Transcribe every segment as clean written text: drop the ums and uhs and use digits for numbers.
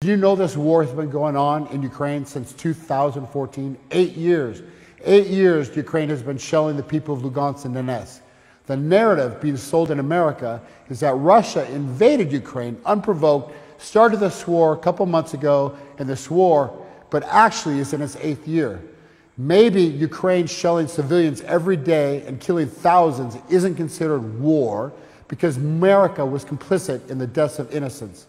Do you know this war has been going on in Ukraine since 2014? 8 years. 8 years Ukraine has been shelling the people of Lugansk and Donetsk. The narrative being sold in America is that Russia invaded Ukraine unprovoked, started this war a couple months ago, and this war, but actually is in its 8th year. Maybe Ukraine shelling civilians every day and killing thousands isn't considered war because America was complicit in the deaths of innocents.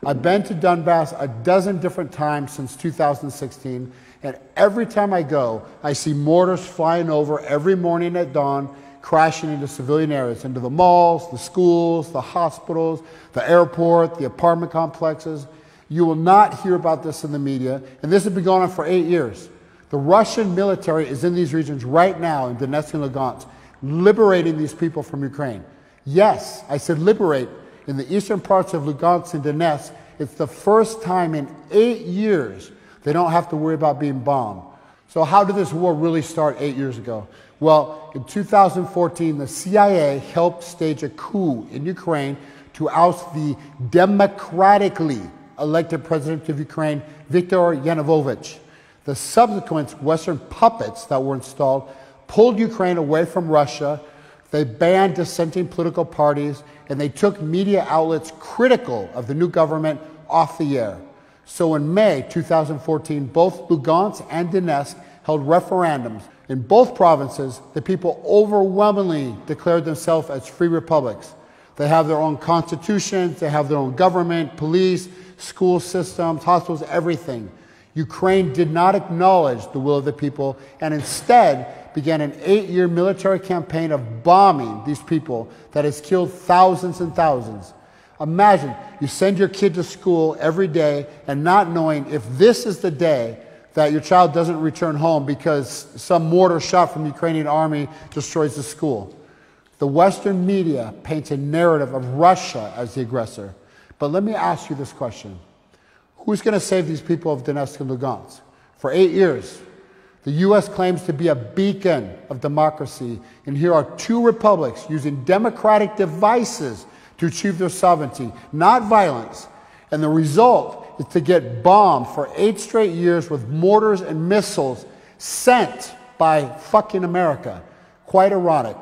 I've been to Donbass a dozen different times since 2016, and every time I go, I see mortars flying over every morning at dawn, crashing into civilian areas, into the malls, the schools, the hospitals, the airport, the apartment complexes. You will not hear about this in the media, and this has been going on for 8 years. The Russian military is in these regions right now, in Donetsk and Lugansk, liberating these people from Ukraine. Yes, I said liberate. In the eastern parts of Lugansk and Donetsk, it's the first time in 8 years they don't have to worry about being bombed. So how did this war really start 8 years ago? Well, in 2014, the CIA helped stage a coup in Ukraine to oust the democratically elected president of Ukraine, Viktor Yanukovych. The subsequent Western puppets that were installed pulled Ukraine away from Russia. They banned dissenting political parties, and they took media outlets critical of the new government off the air. So in May 2014, both Lugansk and Donetsk held referendums. In both provinces, the people overwhelmingly declared themselves as free republics. They have their own constitutions, they have their own government, police, school systems, hospitals, everything. Ukraine did not acknowledge the will of the people and instead began an 8-year military campaign of bombing these people that has killed thousands and thousands. Imagine you send your kid to school every day and not knowing if this is the day that your child doesn't return home because some mortar shot from the Ukrainian army destroys the school. The Western media paints a narrative of Russia as the aggressor. But let me ask you this question. Who's going to save these people of Donetsk and Lugansk? For 8 years, the U.S. claims to be a beacon of democracy, and here are 2 republics using democratic devices to achieve their sovereignty, not violence. And the result is to get bombed for 8 straight years with mortars and missiles sent by fucking America. Quite ironic.